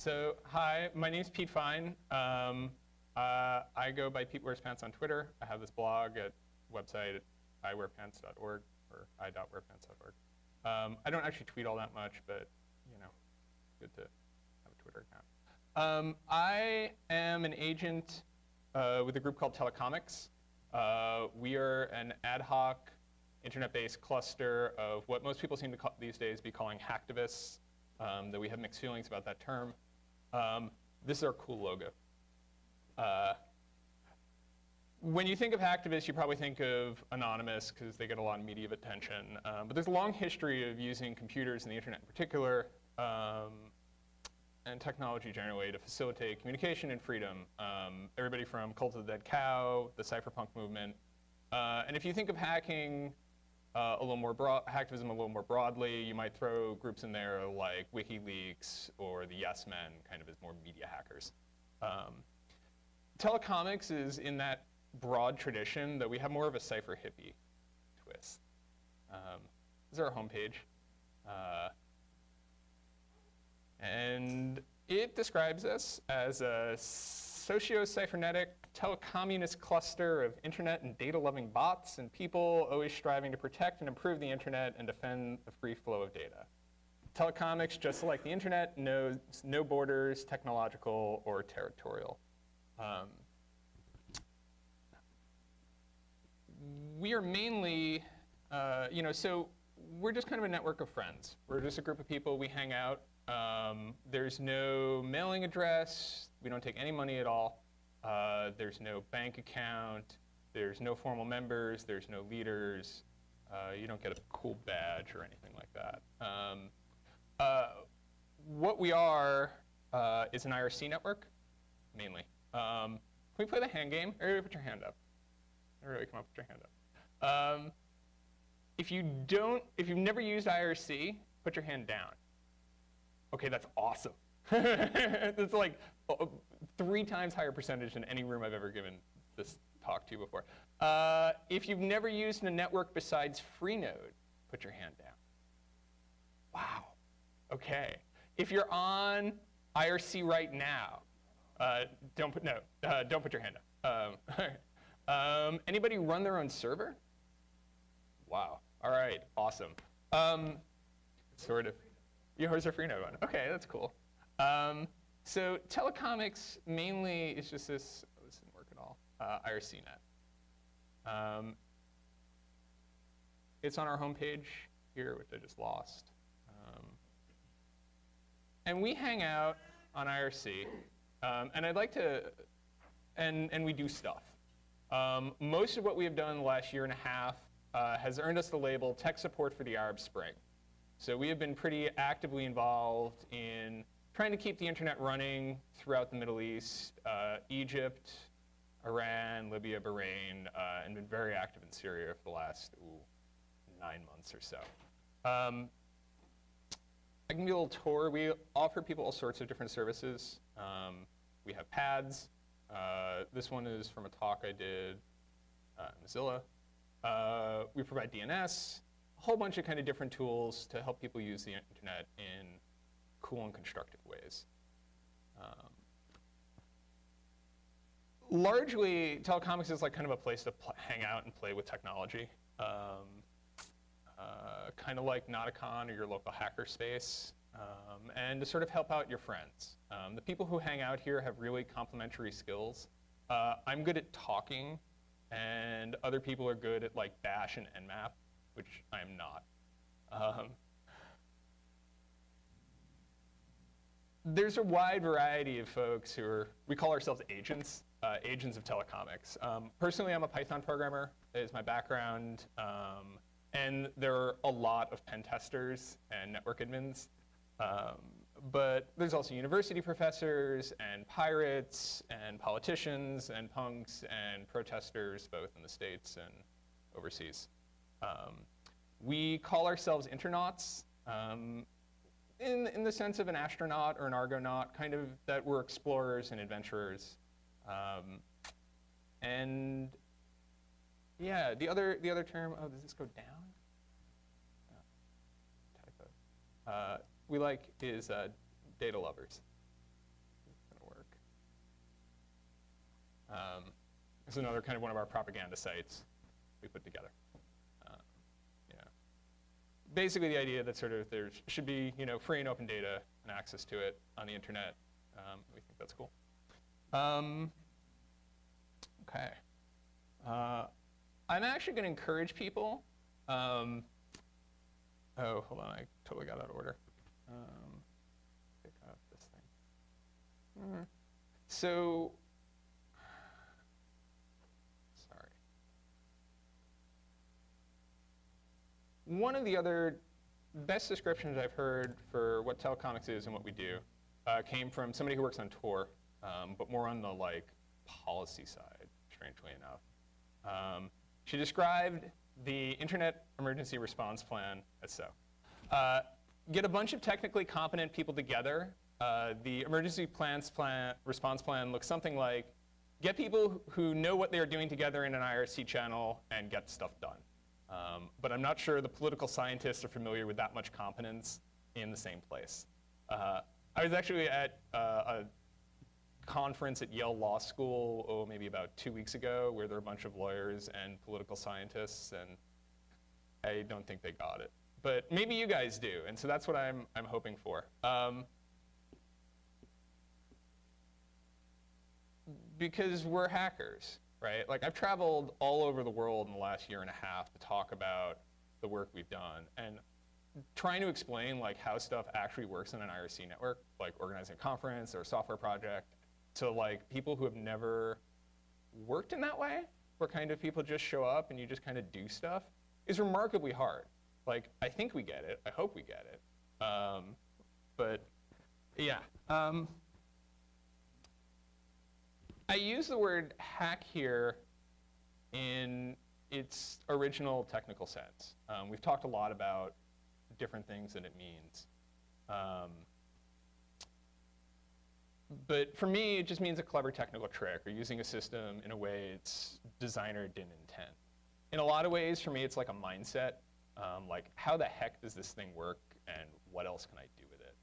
So, hi, my name's Pete Fein. I go by Pete Wears Pants on Twitter. I have this blog at website at iwearpants.org or i.wearpants.org. I don't actually tweet all that much, but good to have a Twitter account. I am an agent with a group called Telecomics. We are an ad hoc internet-based cluster of what most people seem to these days be calling hacktivists, though we have mixed feelings about that term. This is our cool logo. When you think of hacktivists, you probably think of Anonymous, because they get a lot of media attention. But there's a long history of using computers and the internet in particular, and technology generally, to facilitate communication and freedom. Everybody from Cult of the Dead Cow, the cypherpunk movement. And if you think of hacking a little more hacktivism a little more broadly, you might throw groups in there like WikiLeaks or the Yes Men, kind of as more media hackers. Telecomics is in that broad tradition, though we have more of a cypher hippie twist. This is our homepage. And it describes us as a socio-cybernetic telecommunist cluster of internet and data-loving bots and people always striving to protect and improve the internet and defend the free flow of data. Telecomics, just like the internet, knows no borders, technological or territorial. We are mainly, so we're just kind of a network of friends. We're just a group of people, we hang out. There's no mailing address. We don't take any money at all. There's no bank account. There's no formal members. There's no leaders. You don't get a cool badge or anything like that. What we are is an IRC network, mainly. Can we play the hand game? Everybody put your hand up. Everybody come up, put your hand up. If you've never used IRC, put your hand down. OK, that's awesome. It's like 3 times higher percentage than any room I've ever given this talk to before. If you've never used a network besides Freenode, put your hand down. Wow. OK. If you're on IRC right now, don't put your hand up. Anybody run their own server? Wow. All right. Awesome. Sort of. Yours are Freenode one. OK, that's cool. So telecomics mainly is just this. Oh, this didn't work at all. IRCnet. It's on our homepage here, which I just lost. And we hang out on IRC. And I'd like to, and we do stuff. Most of what we have done in the last year and a half has earned us the label tech support for the Arab Spring. So we have been pretty actively involved in trying to keep the internet running throughout the Middle East, Egypt, Iran, Libya, Bahrain, and been very active in Syria for the last 9 months or so. I can give you a little tour. We offer people all sorts of different services. We have pads. This one is from a talk I did in Mozilla. We provide DNS. A whole bunch of kind of different tools to help people use the internet in cool and constructive ways. Largely, telecomics is like kind of a place to hang out and play with technology. Kind of like Nauticon or your local hacker space. And to sort of help out your friends. The people who hang out here have really complementary skills. I'm good at talking, and other people are good at like Bash and Nmap, which I am not. There's a wide variety of folks who are, we call ourselves agents, agents of telecomics. Personally, I'm a Python programmer, is my background. And there are a lot of pen testers and network admins. But there's also university professors and pirates and politicians and punks and protesters, both in the States and overseas. We call ourselves internauts in the sense of an astronaut or an argonaut, kind of that we're explorers and adventurers. And yeah, the other term, oh, does this go down? Oh, typo. We like is data lovers. It's another kind of one of our propaganda sites we put together. You know, basically, the idea that sort of there should be free and open data and access to it on the internet. We think that's cool. Okay. I'm actually going to encourage people. Oh, hold on, I totally got out of order. Pick up this thing. So, sorry. One of the other best descriptions I've heard for what telecomics is and what we do came from somebody who works on Tor, but more on the policy side, strangely enough. She described the Internet Emergency Response Plan as so. Get a bunch of technically competent people together. The emergency response plan looks something like, get people who know what they're doing together in an IRC channel and get stuff done. But I'm not sure the political scientists are familiar with that much competence in the same place. I was actually at a conference at Yale Law School, maybe about 2 weeks ago, where there were a bunch of lawyers and political scientists, and I don't think they got it. But maybe you guys do, and so that's what I'm hoping for. Because we're hackers, right? Like, I've traveled all over the world in the last year and a half to talk about the work we've done, and trying to explain how stuff actually works in an IRC network, like organizing a conference or a software project, to people who have never worked in that way, where kind of people just show up and you just kind of do stuff, is remarkably hard. I think we get it. I hope we get it. But yeah. I use the word hack here in its original technical sense. We've talked a lot about different things that it means. But for me, it just means a clever technical trick, or using a system in a way its designer didn't intend. In a lot of ways, for me, it's like a mindset. How the heck does this thing work, and what else can I do with it?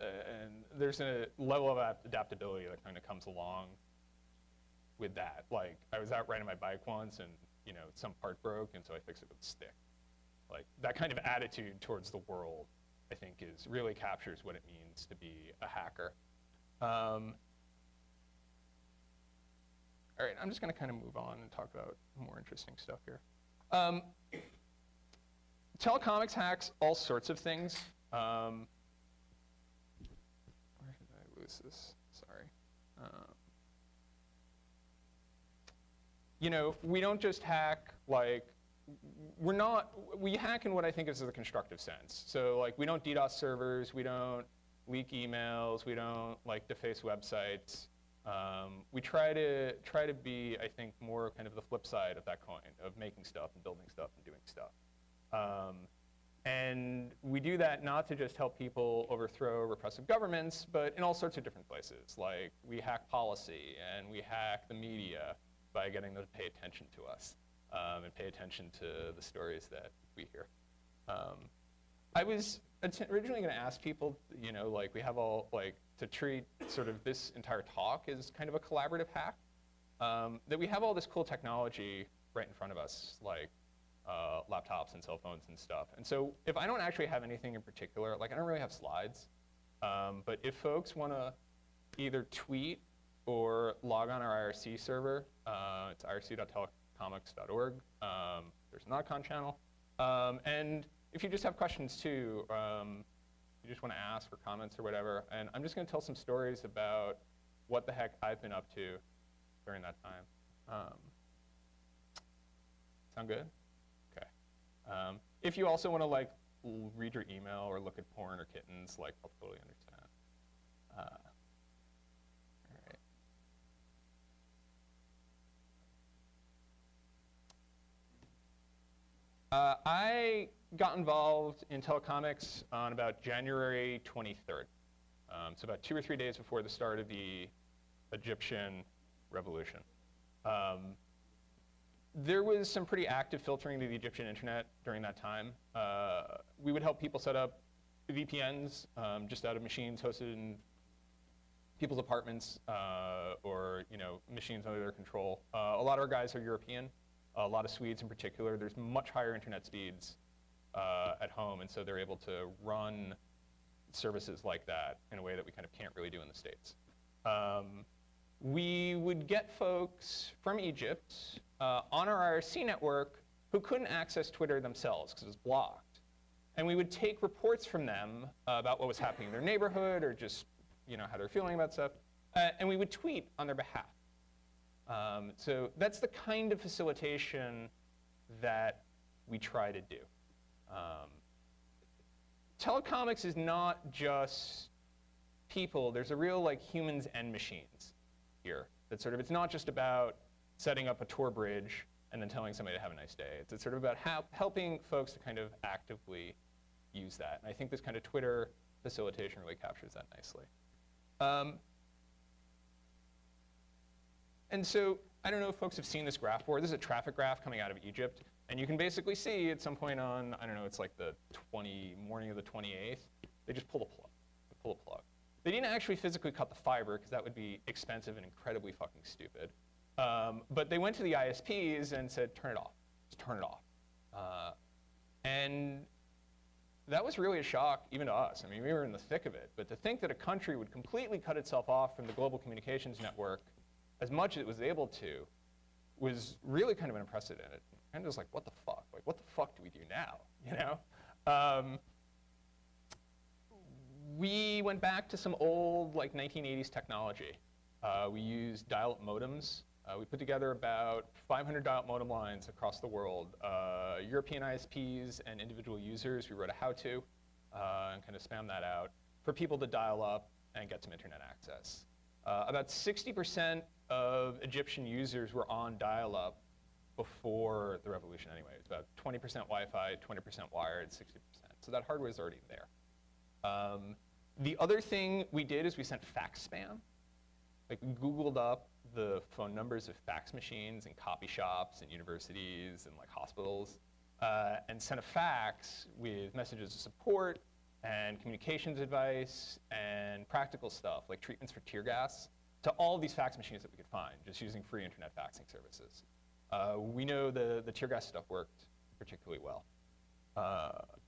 And there's a level of adaptability that kind of comes along with that. I was out riding my bike once, and some part broke, and so I fixed it with a stick. That kind of attitude towards the world, I think, really captures what it means to be a hacker. All right, I'm just going to kind of move on and talk about more interesting stuff here. Telecomics hacks all sorts of things. Where did I lose this? Sorry. We don't just hack we hack in what I think is the constructive sense. So we don't DDoS servers, we don't leak emails, we don't deface websites. We try to be, I think, more kind of the flip side of that coin, of making stuff and building stuff and doing stuff. And we do that not to just help people overthrow repressive governments, but in all sorts of different places. We hack policy, and we hack the media by getting them to pay attention to us. And pay attention to the stories that we hear. I was originally going to ask people, we have all, to treat sort of this entire talk as kind of a collaborative hack. That we have all this cool technology right in front of us, laptops and cell phones and stuff. And so if I don't actually have anything in particular, I don't really have slides. But if folks want to either tweet or log on our IRC server, it's irc.telecomics.org. There's an Oddcon channel. And if you just have questions too, you just want to ask for comments or whatever, and I'm just going to tell some stories about what the heck I've been up to during that time. Sound good? Okay. If you also want to read your email or look at porn or kittens, I'll totally understand. All right. I got involved in telecomics on about January 23rd. So about 2 or 3 days before the start of the Egyptian revolution. There was some pretty active filtering to the Egyptian internet during that time. We would help people set up VPNs just out of machines hosted in people's apartments or machines under their control. A lot of our guys are European, a lot of Swedes in particular. There's much higher internet speeds at home, and so they're able to run services like that in a way that we kind of can't really do in the States. We would get folks from Egypt on our IRC network who couldn't access Twitter themselves because it was blocked. And we would take reports from them about what was happening in their neighborhood or just how they're feeling about stuff, and we would tweet on their behalf. So that's the kind of facilitation that we try to do. Telecomics is not just people. There's a real humans and machines here. That it's not just about setting up a Tor bridge and then telling somebody to have a nice day. It's sort of about helping folks to kind of actively use that. And I think this kind of Twitter facilitation really captures that nicely. And so I don't know if folks have seen this graph before. This is a traffic graph coming out of Egypt. And you can basically see at some point on, I don't know, it's like the morning of the 28th, they just pull the plug. They pull the plug. They didn't actually physically cut the fiber, because that would be expensive and incredibly fucking stupid. But they went to the ISPs and said, turn it off. Just turn it off. And that was really a shock, even to us. I mean, we were in the thick of it. But to think that a country would completely cut itself off from the global communications network as much as it was able to was really kind of unprecedented. And just like, what the fuck? Like, what the fuck do we do now? We went back to some old 1980s technology. We used dial-up modems. We put together about 500 dial-up modem lines across the world. European ISPs and individual users, we wrote a how-to and kind of spammed that out for people to dial up and get some internet access. About 60% of Egyptian users were on dial-up before the revolution anyway. It's about 20% Wi-Fi, 20% wired, 60%. So that hardware is already there. The other thing we did is we sent fax spam. We Googled up the phone numbers of fax machines in copy shops and universities and hospitals, and sent a fax with messages of support and communications advice and practical stuff like treatments for tear gas to all these fax machines that we could find just using free internet faxing services. We know the tear gas stuff worked particularly well.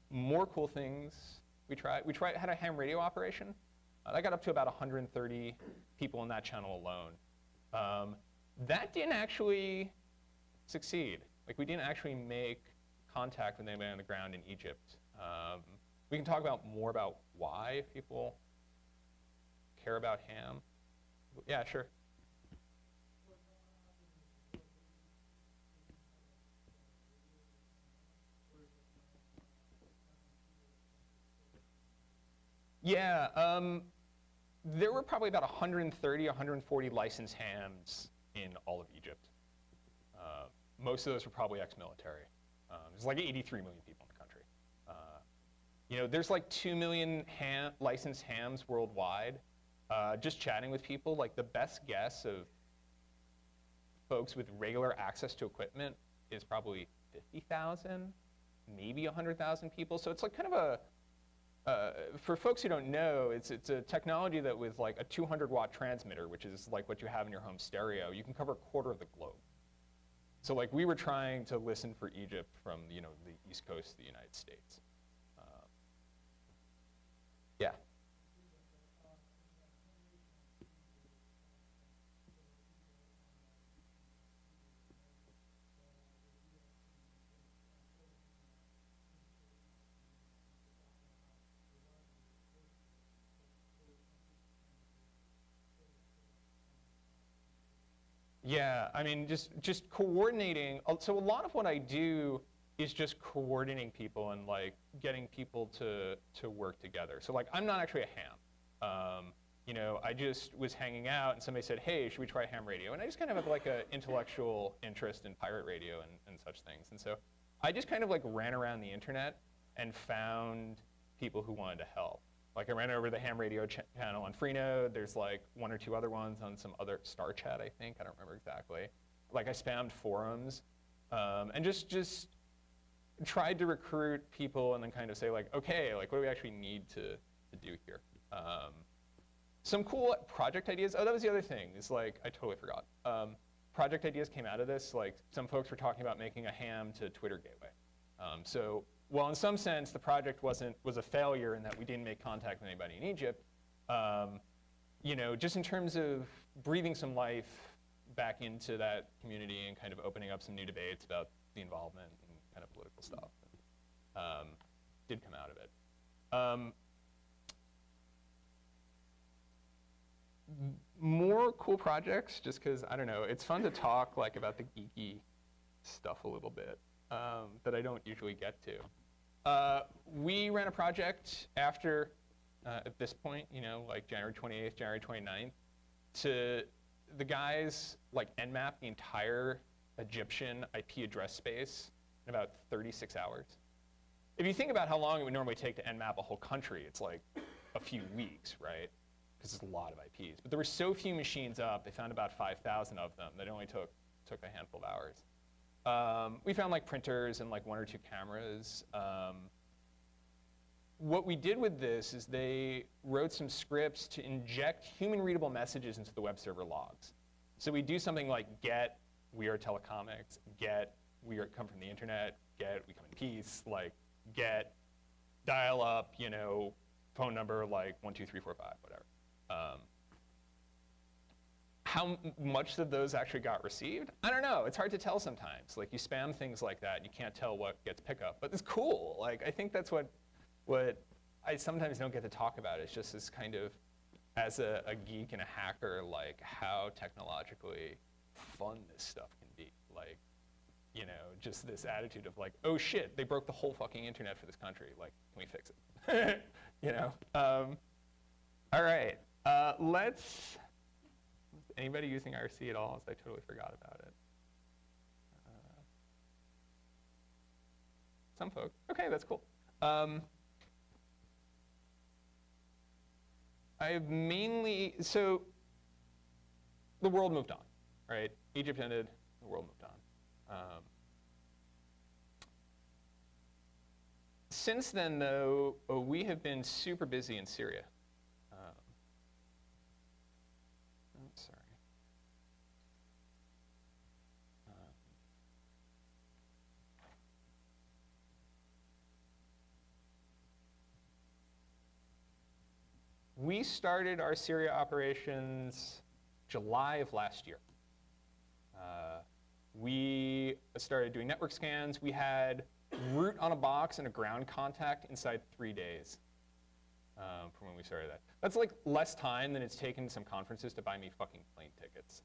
More cool things we had a ham radio operation. That got up to about 130 people in that channel alone. That didn't actually succeed. We didn't actually make contact with anybody on the ground in Egypt. We can talk more about why if people care about ham. Yeah, sure. Yeah, there were probably about 130, 140 licensed hams in all of Egypt. Most of those were probably ex-military. There's 83 million people in the country. There's 2 million licensed hams worldwide. Just chatting with people, the best guess of folks with regular access to equipment is probably 50,000, maybe 100,000 people. So it's kind of a, for folks who don't know, it's a technology that with a 200-watt transmitter, which is what you have in your home stereo, you can cover a quarter of the globe. So we were trying to listen for Egypt from the East Coast of the United States. Yeah. Yeah, I mean, just coordinating. So a lot of what I do is just coordinating people and getting people to work together. So I'm not actually a ham. I just was hanging out and somebody said, hey, should we try ham radio? And I just kind of have an intellectual interest in pirate radio and such things. And so I just kind of ran around the internet and found people who wanted to help. I ran over the ham radio channel on Freenode. There's 1 or 2 other ones on some other Star Chat, I think. I don't remember exactly. I spammed forums and just tried to recruit people and then kind of say okay, what do we actually need to do here? Some cool project ideas. Oh, that was the other thing. Is like I totally forgot. Project ideas came out of this. Like some folks were talking about making a ham to Twitter gateway. So while in some sense the project was a failure in that we didn't make contact with anybody in Egypt, you know, just in terms of breathing some life back into that community and kind of opening up some new debates about the involvement and kind of political stuff, did come out of it. More cool projects, just because, I don't know, it's fun to talk like about the geeky stuff a little bit that I don't usually get to. We ran a project after, at this point, you know, like January 28th, January 29th, to the guys like nmap the entire Egyptian IP address space in about 36 hours. If you think about how long it would normally take to nmap a whole country, it's like a few weeks, right? Because it's a lot of IPs. But there were so few machines up, they found about 5,000 of them, that it only took a handful of hours. We found like printers and like 1 or 2 cameras. What we did with this is they wrote some scripts to inject human-readable messages into the web server logs. So we do something like get, we are telecomics, get, we come from the internet, get, we come in peace, like get, dial up, you know, phone number like 12345, whatever. How much of those actually got received? I don't know. It's hard to tell sometimes. Like you spam things like that, you can't tell what gets pickup. But it's cool. Like I think that's what I sometimes don't get to talk about. It's just this kind of, as a geek and a hacker, like how technologically fun this stuff can be. Like, you know, just this attitude of like, oh shit, they broke the whole fucking internet for this country. Like, can we fix it? You know. All right. Anybody using IRC at all? I totally forgot about it. Some folks. Okay, that's cool. I've mainly, so the world moved on, right? Egypt ended, the world moved on. Since then, though, we have been super busy in Syria. Sorry. We started our Syria operations July of last year. We started doing network scans. We had root on a box and a ground contact inside 3 days from when we started that. That's like less time than it's taken some conferences to buy me fucking plane tickets.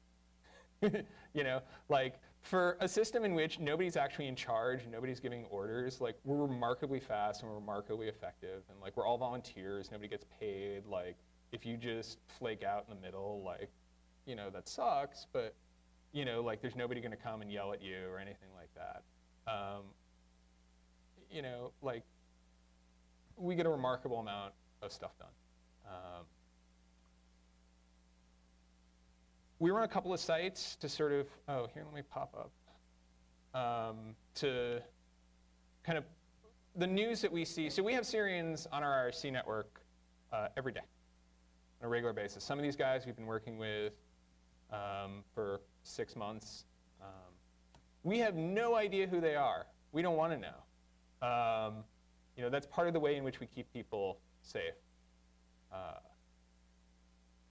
You know, like for a system in which nobody's actually in charge, nobody's giving orders, like we're remarkably fast and we're remarkably effective, and like we're all volunteers, nobody gets paid. Like if you just flake out in the middle, like, you know, that sucks, but you know, like there's nobody gonna come and yell at you or anything like that. You know, like we get a remarkable amount of stuff done. We run a couple of sites to sort of, oh, here, let me pop up, to kind of the news that we see. So we have Syrians on our IRC network every day on a regular basis. Some of these guys we've been working with for 6 months. We have no idea who they are. We don't want to know. You know, that's part of the way in which we keep people safe.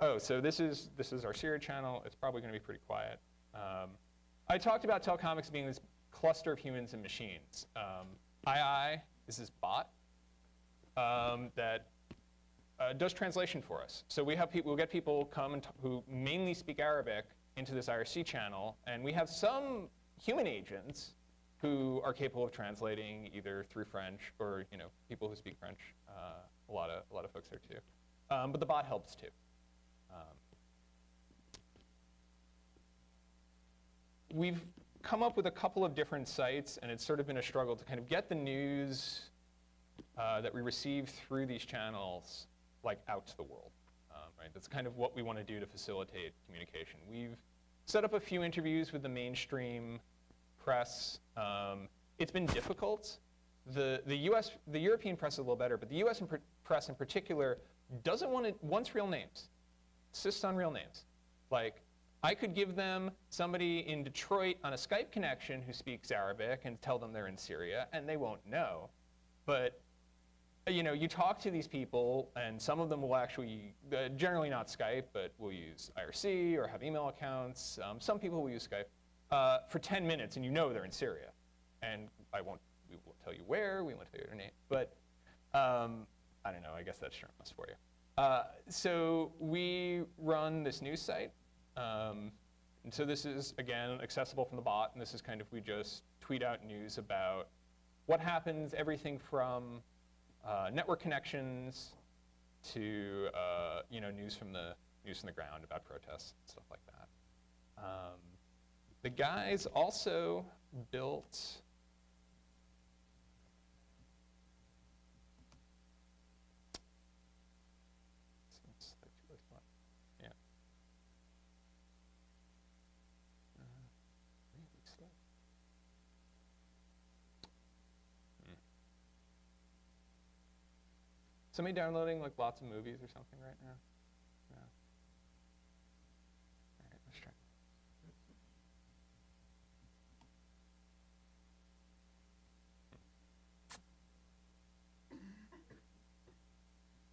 Oh, so this is our Syria channel. It's probably going to be pretty quiet. I talked about telecomics being this cluster of humans and machines. II is this bot that does translation for us. So we have we'll get people come and who mainly speak Arabic into this IRC channel, and we have some human agents who are capable of translating either through French or, you know, people who speak French. A lot of folks there too. But the bot helps too. We've come up with a couple of different sites, and it's sort of been a struggle to kind of get the news that we receive through these channels like out to the world. Right? That's kind of what we want to do to facilitate communication. We've set up a few interviews with the mainstream press. It's been difficult. The European press is a little better, but the US press in particular wants real names. insists on real names. Like, I could give them somebody in Detroit on a Skype connection who speaks Arabic and tell them they're in Syria, and they won't know. But you talk to these people, and some of them will actually, generally not Skype, but will use IRC or have email accounts. Some people will use Skype for 10 minutes, and you know they're in Syria. And we won't tell you where, we won't tell you their name. But I don't know, I guess that's journalist for you. So we run this news site. And so this is, again, accessible from the bot. And this is kind of, we just tweet out news about what happens, everything from network connections to news from the ground about protests and stuff like that. The guys also built Somebody downloading like lots of movies or something right now? No. All right, let's try.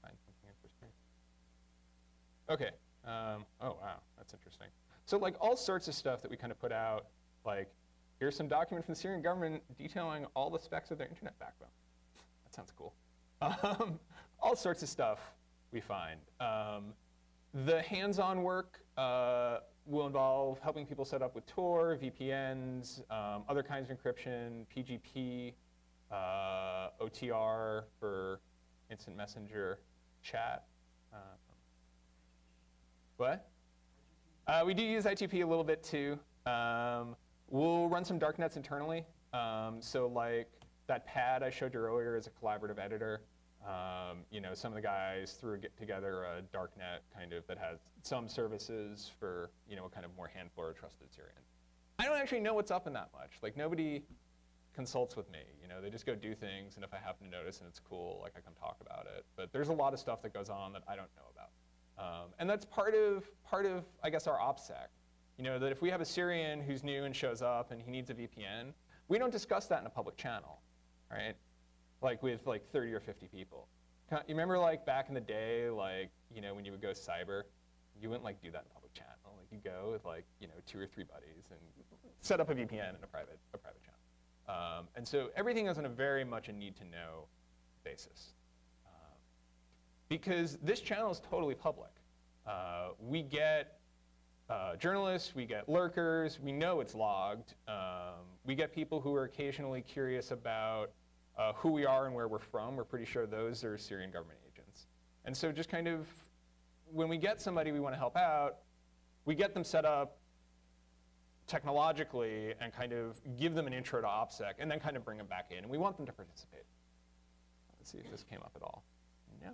Fine, something interesting. Okay. Oh wow, that's interesting. So like all sorts of stuff that we kind of put out, like here's some document from the Syrian government detailing all the specs of their internet backbone. That sounds cool. All sorts of stuff we find. The hands-on work will involve helping people set up with Tor, VPNs, other kinds of encryption, PGP, OTR for instant messenger chat. What? We do use ITP a little bit too. We'll run some darknets internally. So like that pad I showed you earlier is a collaborative editor. Some of the guys threw together a darknet kind of that has some services for a kind of more handful or trusted Syrian. I don't actually know what's up in that much. Like nobody consults with me. They just go do things, and if I happen to notice and it's cool, like I come talk about it. But there's a lot of stuff that goes on that I don't know about, and that's part of I guess our OPSEC. That if we have a Syrian who's new and shows up and he needs a VPN, we don't discuss that in a public channel, right? Like with like 30 or 50 people. You remember like back in the day, like, when you would go cyber, you wouldn't like do that in public channel. Like you go with like, 2 or 3 buddies and set up a VPN in a private channel. And so everything is on a very much a need to know basis. Because this channel is totally public. We get journalists, we get lurkers, we know it's logged. We get people who are occasionally curious about who we are and where we're from. We're pretty sure those are Syrian government agents. And so just kind of, when we get somebody we want to help out, we get them set up technologically and kind of give them an intro to OPSEC and then kind of bring them back in. And we want them to participate. Let's see if this came up at all. No.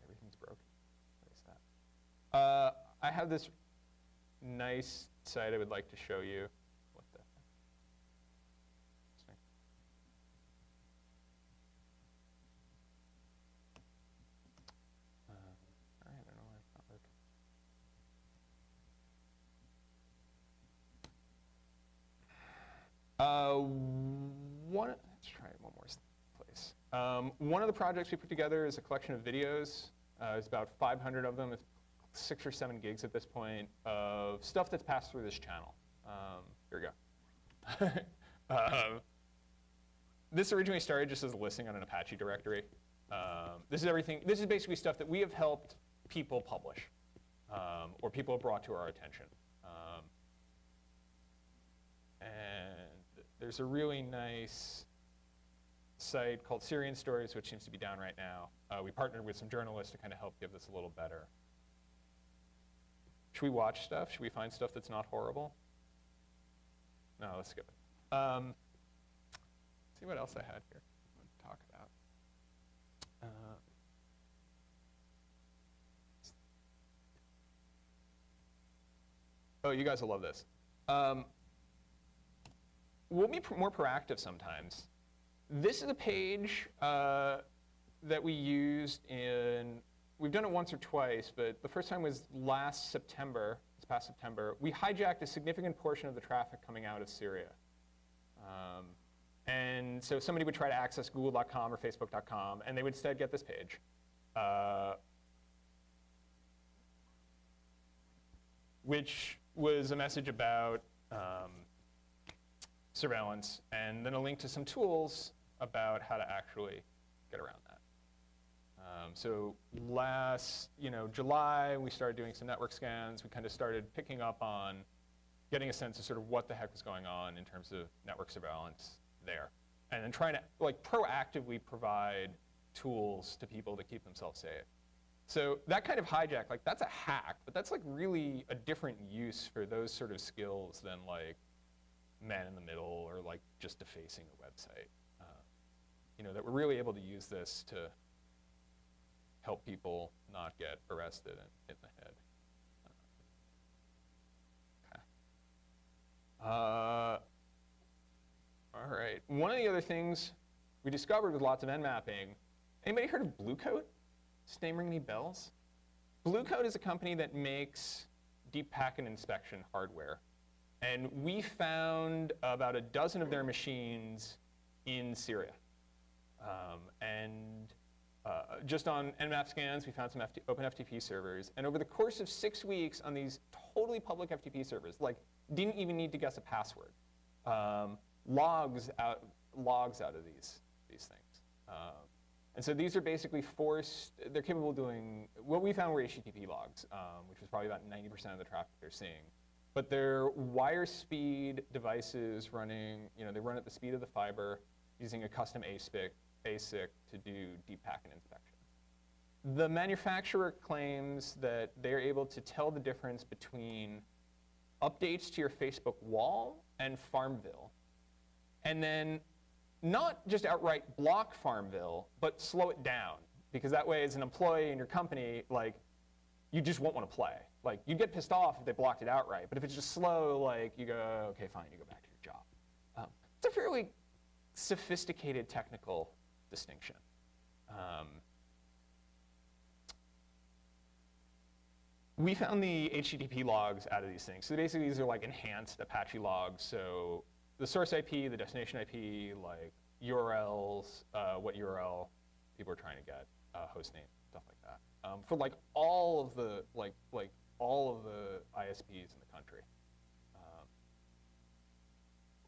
Everything's broken. Erase that. I have this nice site I would like to show you. What the heck? I don't know why it's not working. Let's try it one more place. One of the projects we put together is a collection of videos. It's about 500 of them. It's 6 or 7 gigs at this point of stuff that's passed through this channel. Here we go. This originally started just as a listing on an Apache directory. This is everything. This is basically stuff that we have helped people publish or people have brought to our attention. And there's a really nice site called Syrian Stories, which seems to be down right now. We partnered with some journalists to kind of help give this a little better. Should we watch stuff? Should we find stuff that's not horrible? No, let's skip it. See what else I had here to talk about. Oh, you guys will love this. We'll be more proactive sometimes. This is a page that we used in, we've done it once or twice, but the first time was last September, this past September. We hijacked a significant portion of the traffic coming out of Syria. And so somebody would try to access google.com or facebook.com, and they would instead get this page. Which was a message about surveillance, and then a link to some tools about how to actually get around that. So last July, we started doing some network scans. We kind of started picking up on getting a sense of sort of what the heck was going on in terms of network surveillance there. And then trying to proactively provide tools to people to keep themselves safe. So that kind of hijack, that's a hack, but that's really a different use for those sort of skills than man in the middle or just defacing a website. That we're really able to use this to help people not get arrested and hit in the head. All right. One of the other things we discovered with lots of nmapping, anybody heard of Blue Coat? Does this name ring any bells? Blue Coat is a company that makes deep packet inspection hardware. And we found about a dozen of their machines in Syria. Just on Nmap scans, we found some open FTP servers. And over the course of 6 weeks on these totally public FTP servers, didn't even need to guess a password, logs out of these things. And so these are basically they're capable of doing, what we found were HTTP logs, which was probably about 90% of the traffic they're seeing. But they're wire speed devices running, they run at the speed of the fiber using a custom ASIC to do deep packet inspection. The manufacturer claims that they're able to tell the difference between updates to your Facebook wall and Farmville. And then not just outright block Farmville, but slow it down. Because that way, as an employee in your company, you just won't want to play. You'd get pissed off if they blocked it outright. But if it's just slow, you go, OK, fine, you go back to your job. It's a fairly sophisticated technical distinction. We found the HTTP logs out of these things. So basically, these are enhanced Apache logs. So the source IP, the destination IP, URLs, what URL people are trying to get, host name, stuff like that. For all of the all of the ISPs in the country.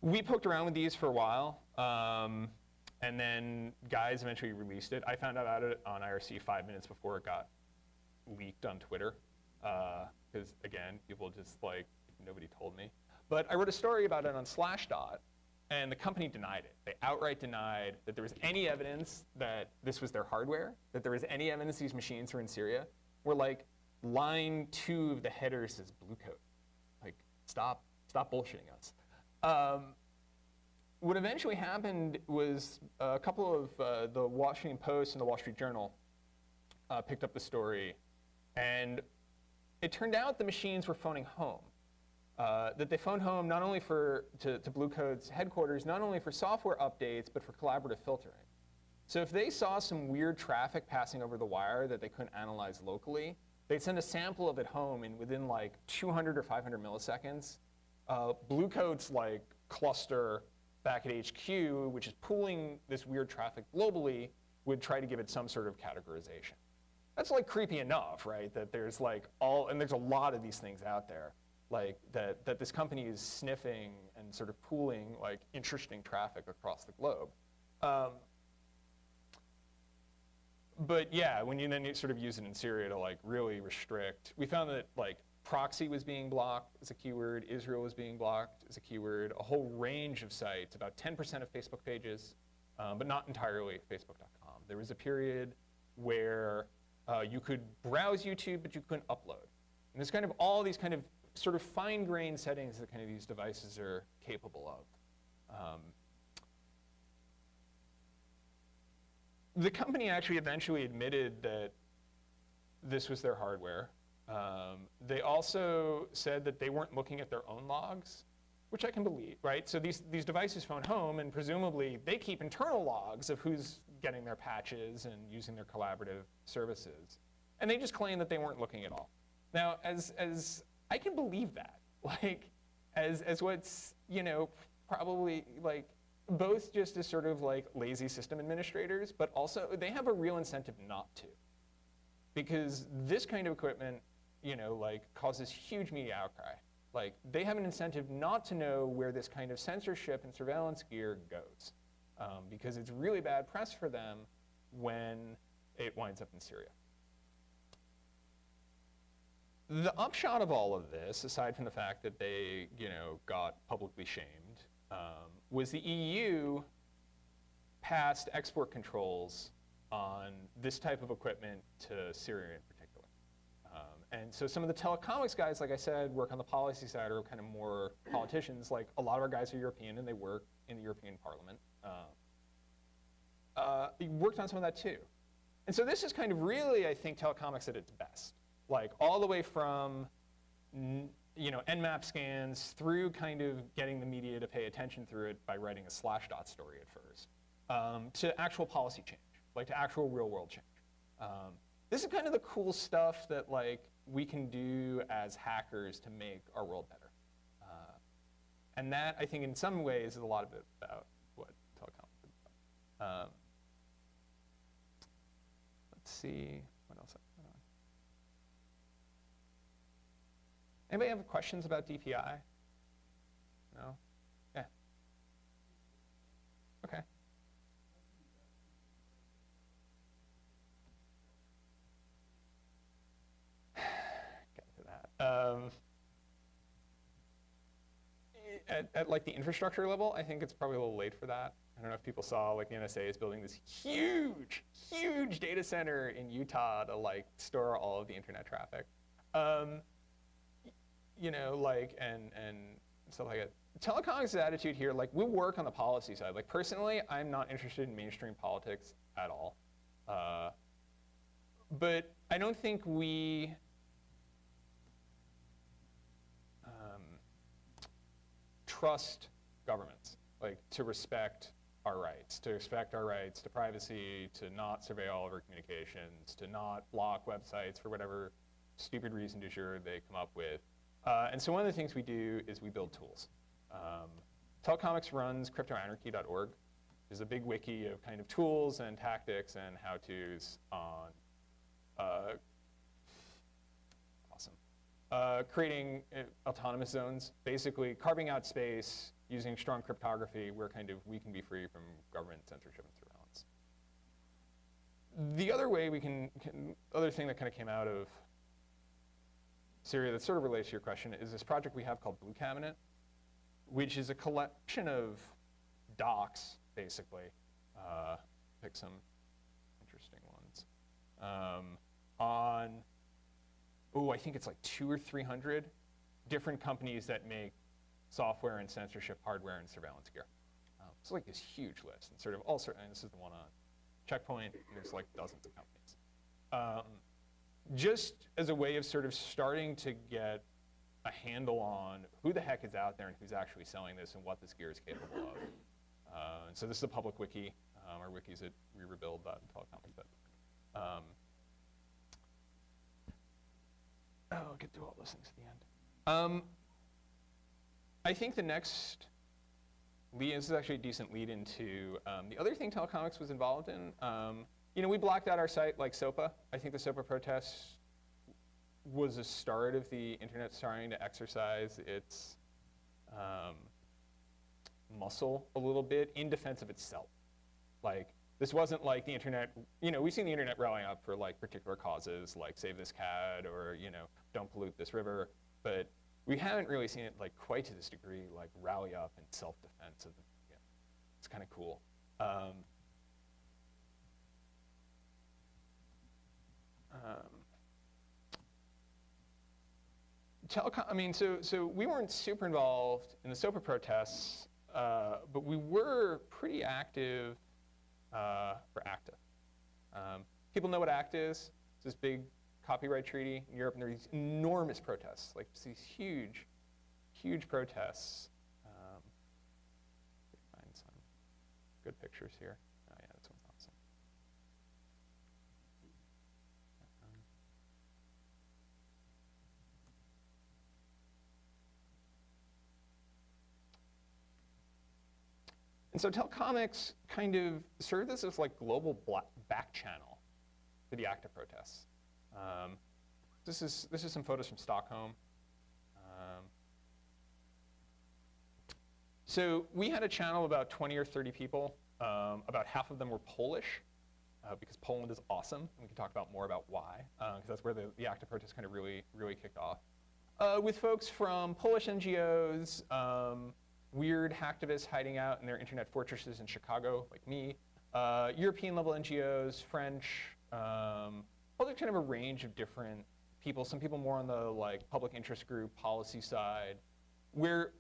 We poked around with these for a while, and then guys eventually released it. I found out about it on IRC 5 minutes before it got leaked on Twitter, because again, people just nobody told me. But I wrote a story about it on Slashdot, and the company denied it. They outright denied that there was any evidence that this was their hardware, that there was any evidence these machines were in Syria. We're line 2 of the header says Blue Coat. Stop bullshitting us. What eventually happened was a couple of the Washington Post and the Wall Street Journal picked up the story, and it turned out the machines were phoning home. That they phoned home not only to Blue Coat's headquarters, not only for software updates, but for collaborative filtering. So if they saw some weird traffic passing over the wire that they couldn't analyze locally, they'd send a sample of it home, and within 200 or 500 milliseconds, Blue Coat's cluster back at HQ, which is pooling this weird traffic globally, would try to give it some sort of categorization. That's creepy enough, right? That there's and there's a lot of these things out there, that this company is sniffing and sort of pooling interesting traffic across the globe. But yeah, when you then sort of use it in Syria to really restrict, we found that proxy was being blocked as a keyword, Israel was being blocked as a keyword, a whole range of sites, about 10% of Facebook pages, but not entirely Facebook.com. There was a period where you could browse YouTube, but you couldn't upload. And there's kind of all these kind of sort of fine-grained settings that kind of these devices are capable of. The company actually eventually admitted that this was their hardware. They also said that they weren't looking at their own logs. which I can believe, right? So these devices phone home, and presumably they keep internal logs of who's getting their patches and using their collaborative services. And they just claim that they weren't looking at all. Now, as I can believe that, like, as what's, you know, probably like both just as sort of like lazy system administrators, but also they have a real incentive not to. Because this kind of equipment, you know, like causes huge media outcry. Like they have an incentive not to know where this kind of censorship and surveillance gear goes, because it's really bad press for them when it winds up in Syria. The upshot of all of this, aside from the fact that they, you know, got publicly shamed, was the EU passed export controls on this type of equipment to Syria in particular. And so some of the telecomics guys, like I said, work on the policy side, or kind of more politicians. Like a lot of our guys are European, and they work in the European Parliament. Worked on some of that too. And so this is kind of really, I think, telecomics at its best. Like all the way from, you know, Nmap scans through kind of getting the media to pay attention through it by writing a Slashdot story at first, to actual policy change, like to actual real world change. This is kind of the cool stuff that like we can do as hackers to make our world better. And that, I think, in some ways, is a lot of it about what telecoms is about. Let's see, what else I put on. Anybody have questions about DPI? No? Yeah. Okay. At like the infrastructure level, I think it's probably a little late for that. I don't know if people saw like the NSA is building this huge, huge data center in Utah to like store all of the internet traffic. You know, like, and stuff like that. Telecoms' attitude here, like we work on the policy side. Like personally, I'm not interested in mainstream politics at all. But I don't think we trust governments, like to respect our rights, to privacy, to not survey all of our communications, to not block websites for whatever stupid reason du jour they come up with. And so one of the things we do is we build tools. Telecomics runs cryptoanarchy.org. There's a big wiki of kind of tools and tactics and how-tos on creating autonomous zones, basically carving out space, using strong cryptography where kind of we can be free from government censorship and surveillance. The other way we other thing that kind of came out of Syria that sort of relates to your question is this project we have called Blue Cabinet, which is a collection of docs, basically. Pick some interesting ones. On I think it's like 200 or 300 different companies that make software and censorship hardware and surveillance gear. It's like this huge list, and sort of all and this is the one on Checkpoint. And there's like dozens of companies. Just as a way of sort of starting to get a handle on who the heck is out there and who's actually selling this and what this gear is capable of. And so this is a public wiki. Our wiki's at rerebuild.telecomics. I'll get through all those things at the end. I think the next lead, this is actually a decent lead into the other thing telecomics was involved in. You know, we blocked out our site like SOPA. I think the SOPA protests was a start of the internet starting to exercise its muscle a little bit in defense of itself. Like, this wasn't like the internet, you know, we've seen the internet rallying up for like particular causes, like save this cat or, you know, don't pollute this river, but we haven't really seen it like quite to this degree, like rally up in self-defense of the media. It's kind of cool. I mean, so we weren't super involved in the SOPA protests, but we were pretty active for ACTA. People know what ACTA is. It's this big copyright treaty in Europe, and there are these enormous protests, like these huge, huge protests good pictures here. Oh yeah, this one's awesome. And so Telcomics kind of served as this like global back channel for the ACTA protests. This is some photos from Stockholm. So we had a channel of about 20 or 30 people. About half of them were Polish, because Poland is awesome. And we can talk about more about why, because that's where the ACTA protests kind of really kicked off. With folks from Polish NGOs, weird hacktivists hiding out in their internet fortresses in Chicago, like me, European-level NGOs, French, all kind of a range of different people. Some people more on the like public interest group, policy side, where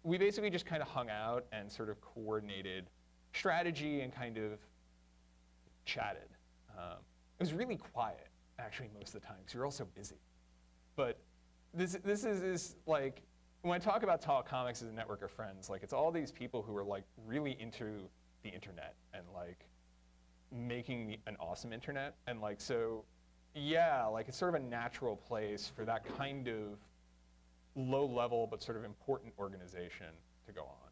we basically just kind of hung out and sort of coordinated strategy and kind of chatted. It was really quiet, actually, most of the time, because we were all so busy. But this is like, when I talk about Telcomics as a network of friends, like it's all these people who are like really into the internet and like making an awesome internet. And like, so yeah, like it's sort of a natural place for that kind of low level but sort of important organization to go on.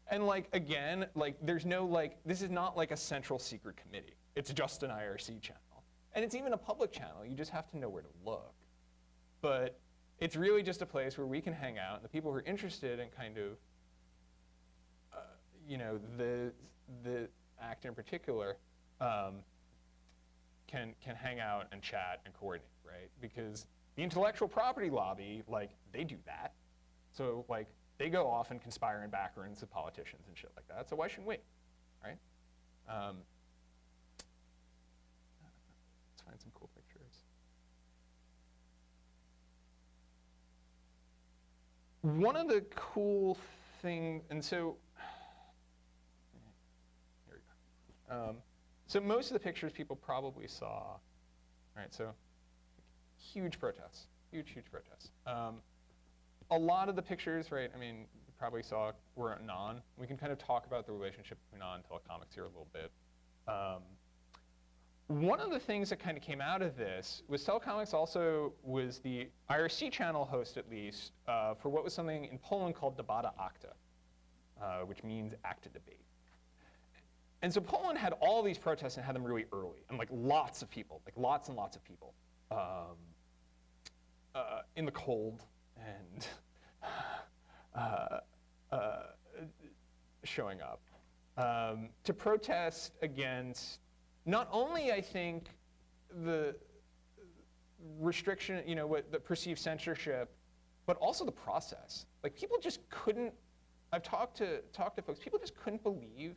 And like, again, like there's no like, this is not like a central secret committee. It's just an IRC channel. And it's even a public channel. You just have to know where to look. But it's really just a place where we can hang out, and the people who are interested in kind of, you know, the ACT in particular, can hang out and chat and coordinate, right? Because the intellectual property lobby, like, they do that. So, like, they go off and conspire in back rooms with politicians and shit like that. So why shouldn't we, right? Let's find some cool pictures. One of the cool things, and so, here we go. So most of the pictures people probably saw, right? So huge protests, huge protests. A lot of the pictures, right, I mean, you probably saw were anon. We can kind of talk about the relationship between anon and Telcomics here a little bit. One of the things that kind of came out of this was Telcomics also was the IRC channel host, at least, for what was something in Poland called Debata Acta, which means ACTA debate. And so Poland had all these protests and had them really early, and like lots of people, like lots and lots of people in the cold and showing up to protest against not only, I think, the restriction, you know, what the perceived censorship, but also the process. Like people just couldn't. I've talked to folks. People just couldn't believe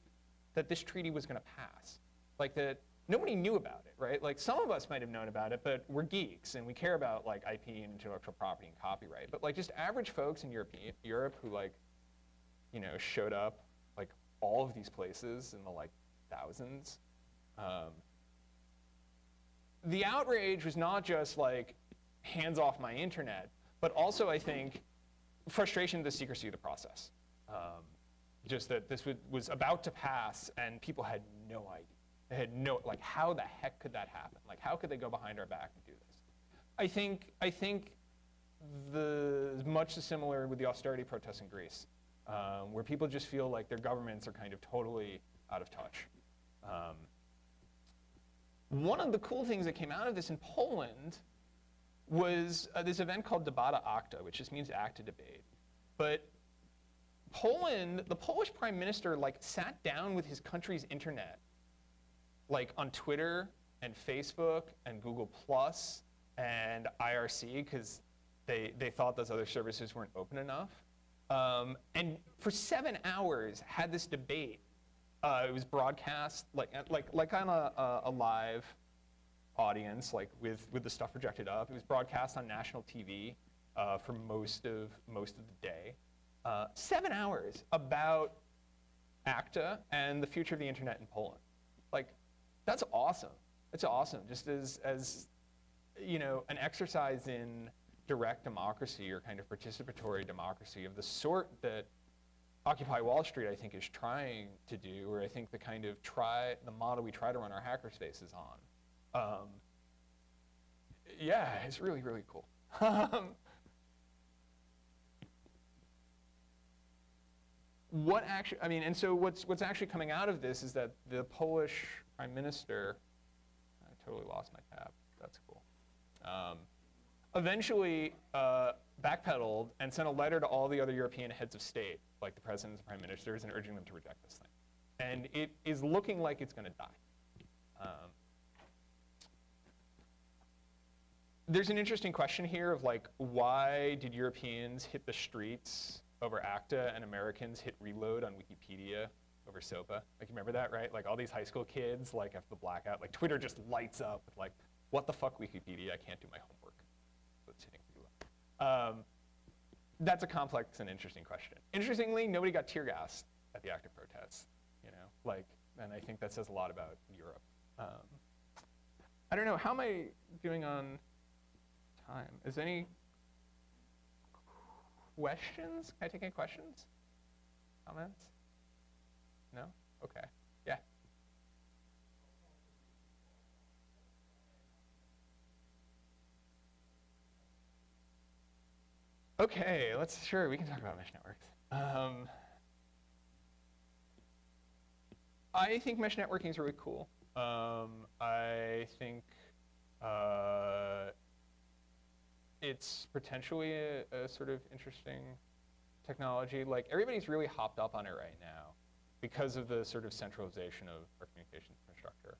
that this treaty was going to pass. Like that nobody knew about it, right? Like some of us might have known about it, but we're geeks and we care about like IP and intellectual property and copyright. But like just average folks in Europe who like, you know, showed up like all of these places in the like thousands. The outrage was not just like hands off my internet, but also I think frustration at the secrecy of the process. Just that this was about to pass and people had no idea. They had no, like how the heck could that happen? Like how could they go behind our back and do this? I think much similar with the austerity protests in Greece, where people just feel like their governments are kind of totally out of touch. One of the cool things that came out of this in Poland was this event called Debata Acta, which just means ACTA debate. But Poland, the Polish prime minister, like sat down with his country's internet, like on Twitter and Facebook and Google Plus and IRC, because they thought those other services weren't open enough, and for 7 hours had this debate. It was broadcast like on a live audience, like with the stuff projected up. It was broadcast on national TV for most of the day. 7 hours about ACTA and the future of the internet in Poland. Like, that's awesome. It's awesome. Just as you know, an exercise in direct democracy or kind of participatory democracy of the sort that Occupy Wall Street, I think, is trying to do, or I think the kind of the model we try to run our hackerspaces on. Yeah, it's really, really cool. And so what's actually coming out of this is that the Polish prime minister, I totally lost my tab. That's cool. Eventually backpedaled and sent a letter to all the other European heads of state, like the presidents and prime ministers, and urging them to reject this thing. And it is looking like it's going to die. There's an interesting question here of like, why did Europeans hit the streets over ACTA and Americans hit reload on Wikipedia over SOPA? Like, you remember that, right? Like all these high school kids, like after the blackout, like Twitter just lights up with like, what the fuck Wikipedia? I can't do my homework. So it's hitting reload. That's a complex and interesting question. Interestingly, nobody got tear gassed at the ACTA protests, you know? Like, and I think that says a lot about Europe. I don't know, how am I doing on time? Is there any questions? Can I take any questions? Comments? No? Okay. Yeah. Okay, sure, we can talk about mesh networks. I think mesh networking is really cool. I think it's potentially a sort of interesting technology. Like, everybody's really hopped up on it right now because of the sort of centralization of our communications infrastructure.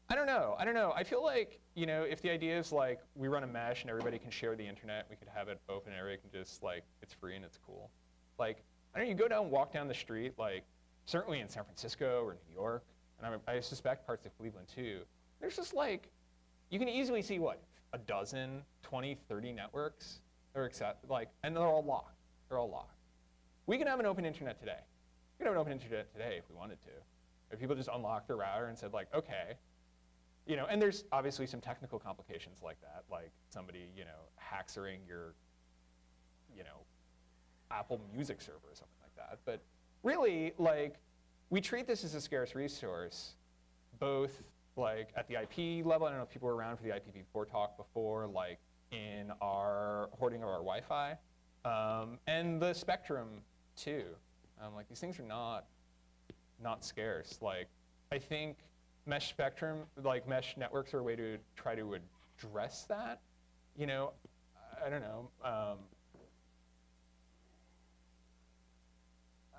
I don't know. I feel like, you know, if the idea is like we run a mesh and everybody can share the internet, we could have it open and everybody can just like, it's free and it's cool. Like, I don't know, you go down and walk down the street, like certainly in San Francisco or New York, and I suspect parts of Cleveland too, there's just like, you can easily see what, a dozen, 20, 30 networks, and they're all locked. They're all locked. We can have an open internet today. We can have an open internet today if we wanted to. If people just unlocked their router and said like, okay, you know, and there's obviously some technical complications like that, like somebody, you know, hacksering your, you know, Apple Music server or something like that. But really, like, we treat this as a scarce resource, both like at the IP level. I don't know if people were around for the IPv4 talk before, like in our hoarding of our Wi-Fi, and the spectrum too. Like, these things are not scarce. Like, I think mesh spectrum, like mesh networks, are a way to try to address that. You know, I don't know.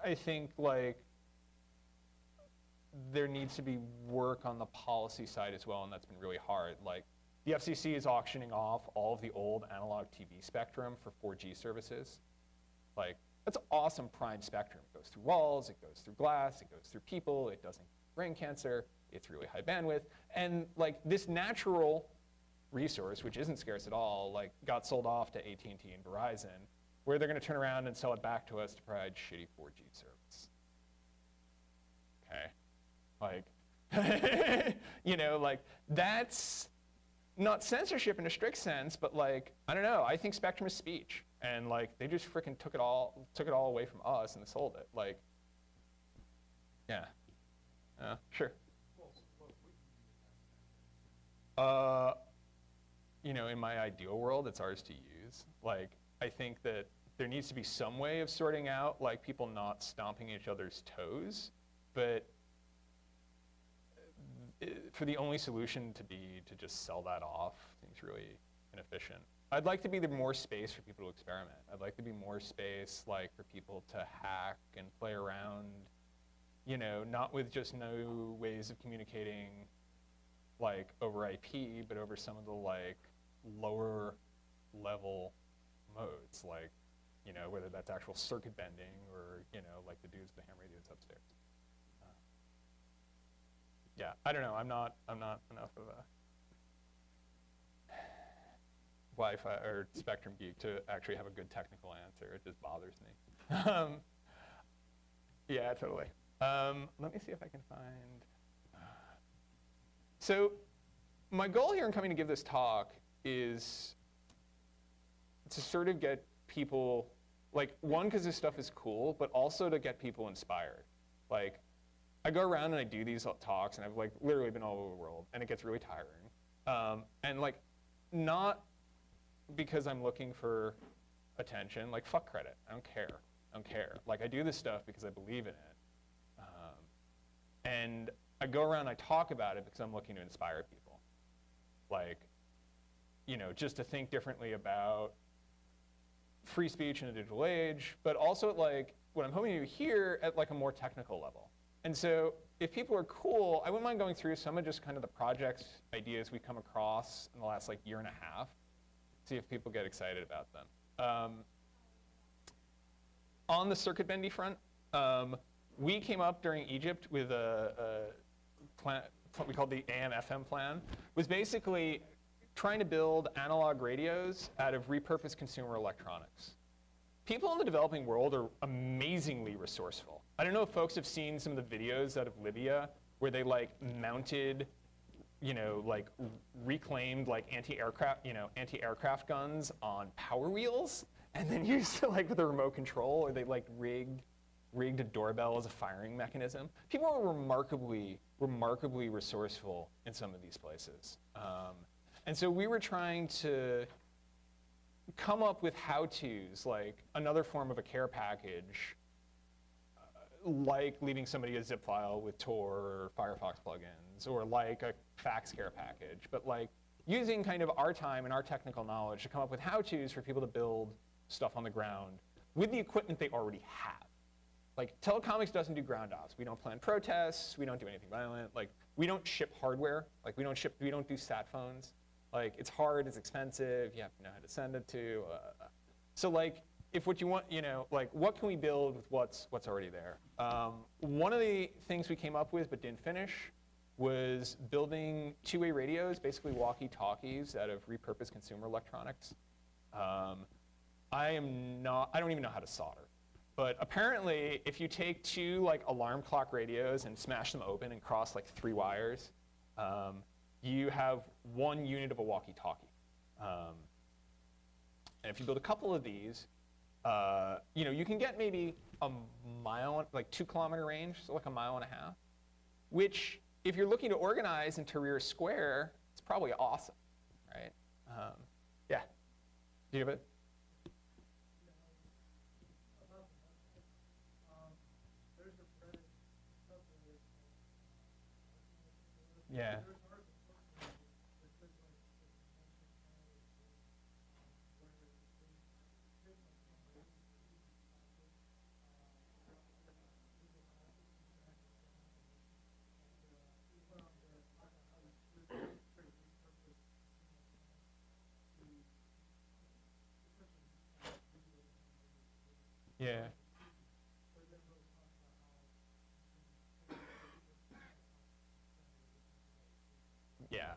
I think like there needs to be work on the policy side as well, and that's been really hard. Like, the FCC is auctioning off all of the old analog TV spectrum for 4G services. Like, that's awesome prime spectrum. It goes through walls, it goes through glass, it goes through people, it doesn't give brain cancer, it's really high bandwidth. And like, this natural resource, which isn't scarce at all, like got sold off to AT&T and Verizon, where they're gonna turn around and sell it back to us to provide shitty 4G service. Okay, like, you know, like, that's not censorship in a strict sense, but like, I don't know, I think spectrum is speech. And like, they just freaking took it all away from us and sold it. Like, yeah, sure. You know, in my ideal world, it's ours to use. Like, I think that there needs to be some way of sorting out like people not stomping each other's toes, but for the only solution to be to just sell that off seems really inefficient. I'd like to be more space for people to experiment. I'd like to be more space like for people to hack and play around, you know, not with just no ways of communicating like over IP, but over some of the like lower level modes, like, you know, whether that's actual circuit bending or, you know, like the dudes with the ham radios upstairs. Yeah, I don't know. I'm not enough of a Wi-Fi or spectrum geek to actually have a good technical answer. It just bothers me. Yeah, totally. Let me see if I can find. So my goal here in coming to give this talk is to sort of get people Like, one, because this stuff is cool, but also to get people inspired. Like, I go around and I do these talks, and I've like literally been all over the world, and it gets really tiring. And like, not because I'm looking for attention. Like, fuck credit. I don't care. I don't care. Like, I do this stuff because I believe in it. And I go around and I talk about it because I'm looking to inspire people. Like, you know, just to think differently about free speech in a digital age, but also at like, what I'm hoping to do here at like a more technical level. And so if people are cool, I wouldn't mind going through some of just kind of the projects, ideas we come across in the last like year and a half, see if people get excited about them. On the circuit bendy front, we came up during Egypt with a plan, what we called the AM/FM plan, was basically trying to build analog radios out of repurposed consumer electronics. People in the developing world are amazingly resourceful. I don't know if folks have seen some of the videos out of Libya where they like mounted, you know, like reclaimed like anti-aircraft guns on power wheels, and then used to like with a remote control, or they like rigged a doorbell as a firing mechanism. People are remarkably resourceful in some of these places. And so we were trying to come up with how-tos, like another form of a care package, like leaving somebody a zip file with Tor or Firefox plugins, or like a fax care package, but like using kind of our time and our technical knowledge to come up with how-tos for people to build stuff on the ground with the equipment they already have. Like, telecomics doesn't do ground ops. We don't plan protests. We don't do anything violent. Like, we don't ship hardware. Like, we don't do sat phones. Like, it's hard, it's expensive, you have to know how to send it to. So like, if what you want, you know, like, what can we build with what's already there? One of the things we came up with but didn't finish was building two-way radios, basically walkie-talkies out of repurposed consumer electronics. I don't even know how to solder. But apparently, if you take two like alarm clock radios and smash them open and cross like 3 wires, you have 1 unit of a walkie-talkie. And if you build a couple of these, you know, you can get maybe a mile, like 2-kilometer range, so like a 1.5 miles, which if you're looking to organize in Tahrir Square, it's probably awesome, right? Yeah, do you have it? Yeah. Yeah. Yeah.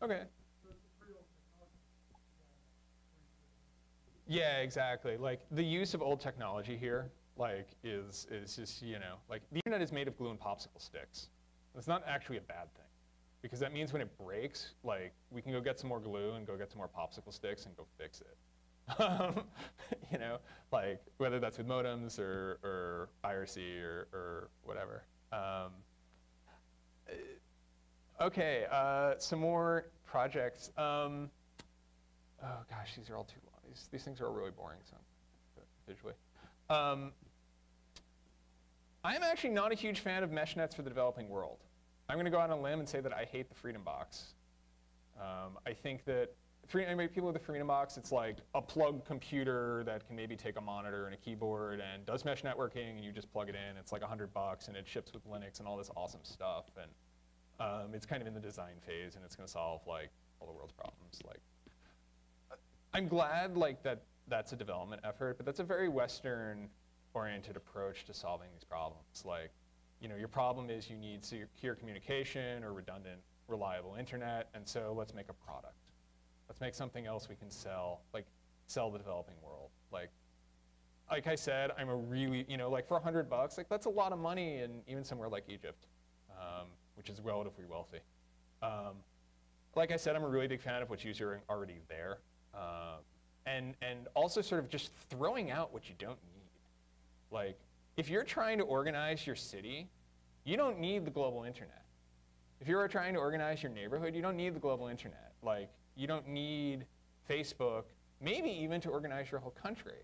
Okay. Yeah, exactly. Like, the use of old technology here, like, is just, you know, like, the internet is made of glue and popsicle sticks. It's not actually a bad thing, because that means when it breaks, like, we can go get some more glue and go get some more popsicle sticks and go fix it. You know, like, whether that's with modems or IRC or whatever. Okay, some more projects. Oh gosh, these are all too long. These things are all really boring, so visually. I'm actually not a huge fan of mesh nets for the developing world. I'm going to go out on a limb and say that I hate the Freedom Box. I think that people with the Freedom Box, it's like a plugged computer that can maybe take a monitor and a keyboard and does mesh networking, and you just plug it in. It's like $100, and it ships with Linux and all this awesome stuff. And it's kind of in the design phase, and it's going to solve like all the world's problems. Like, I'm glad like that's a development effort, but that's a very Western-oriented approach to solving these problems. Like, you know, your problem is you need secure communication or redundant, reliable internet, and so let's make a product. Let's make something else we can sell, like sell the developing world. Like I said, I'm a really, you know, like for $100, like that's a lot of money, and even somewhere like Egypt. which is relatively wealthy. Like I said, I'm a really big fan of what's usually already there. And also sort of just throwing out what you don't need. Like, if you're trying to organize your city, you don't need the global internet. If you're trying to organize your neighborhood, you don't need the global internet. Like, you don't need Facebook, maybe even to organize your whole country.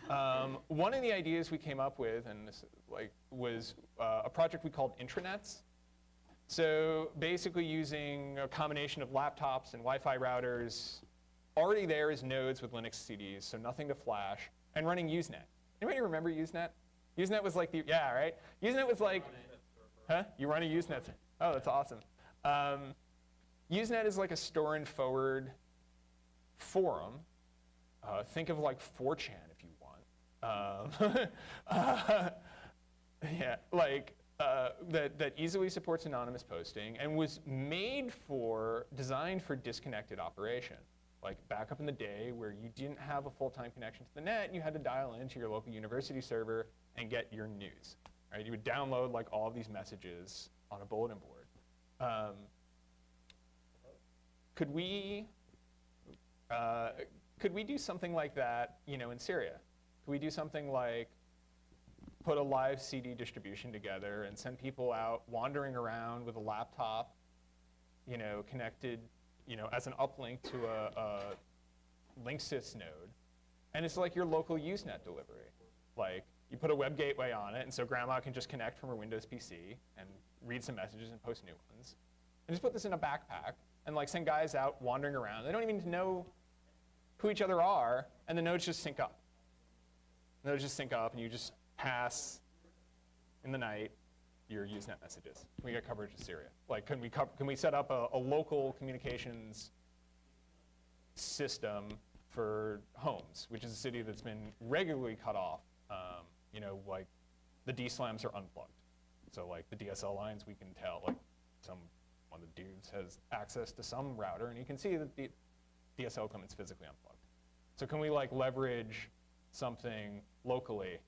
One of the ideas we came up with, and this was a project we called intranets. So basically using a combination of laptops and Wi-Fi routers, already there is nodes with Linux CDs, so nothing to flash, and running Usenet. Anybody remember Usenet? Usenet was like the, yeah, right? Usenet was like, huh? You run a Usenet? Oh, that's awesome. Usenet is like a store and forward forum. Think of like 4chan if you want. Yeah, like that easily supports anonymous posting and was designed for disconnected operation. Like back up in the day where you didn't have a full-time connection to the net, and you had to dial into your local university server and get your news. Right? You would download like all of these messages on a bulletin board. Could we do something like that, in Syria? Could we do something like put a live CD distribution together and send people out wandering around with a laptop, connected, as an uplink to a Linksys node, and it's like your local Usenet delivery. Like you put a web gateway on it, and so grandma can just connect from her Windows PC and read some messages and post new ones, and just put this in a backpack and like send guys out wandering around. They don't even know who each other are, and the nodes just sync up. The nodes just sync up, and you just pass in the night your Usenet messages. Can we get coverage of Syria? Like, can we set up a local communications system for Homs, which is a city that's been regularly cut off? Like the DSLAMs are unplugged. So like the DSL lines, we can tell, like one of the dudes has access to some router, and you can see that the DSL equipment's physically unplugged. So can we like leverage something locally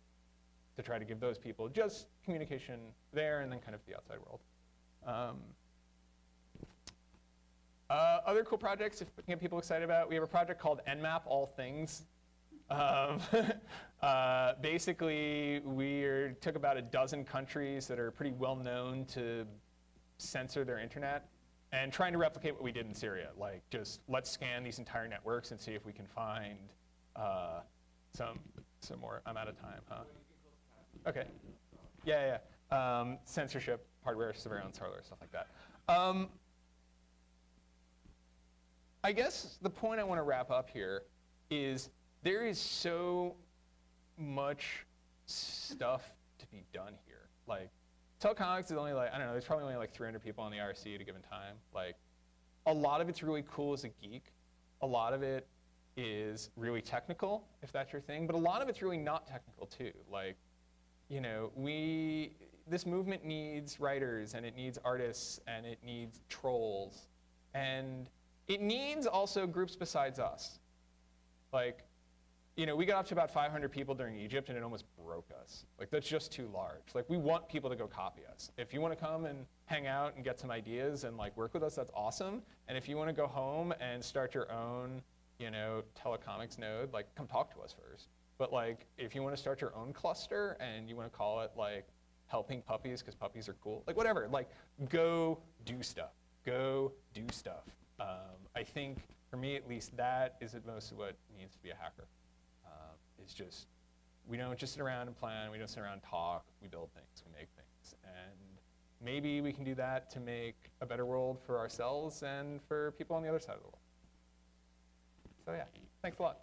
to try to give those people just communication there and then kind of the outside world? Other cool projects to get people excited about, we have a project called Nmap All Things. Basically, we took about a dozen countries that are pretty well known to censor their internet and trying to replicate what we did in Syria. Like, just let's scan these entire networks and see if we can find some more. I'm out of time, huh? Okay. Yeah. Censorship, hardware, surveillance, hardware, stuff like that. I guess the point I want to wrap up here is there is so much stuff to be done here. Like, telecomics is only like, I don't know, there's probably only like 300 people on the IRC at a given time. Like, a lot of it's really cool as a geek. A lot of it is really technical, if that's your thing. But a lot of it's really not technical, too. Like, this movement needs writers, and it needs artists, and it needs trolls. And it needs also groups besides us. Like, we got up to about 500 people during Egypt, and it almost broke us. Like, that's just too large. Like, we want people to go copy us. If you want to come and hang out and get some ideas and like work with us, that's awesome. And if you want to go home and start your own, telecomics node, like, come talk to us first. But like, if you want to start your own cluster and you want to call it like helping puppies because puppies are cool, like whatever, like go do stuff. Go do stuff. I think for me at least, that is at most what it means to be a hacker. It's just, we don't just sit around and plan, we don't sit around and talk, we build things, we make things. And maybe we can do that to make a better world for ourselves and for people on the other side of the world. So yeah, thanks a lot.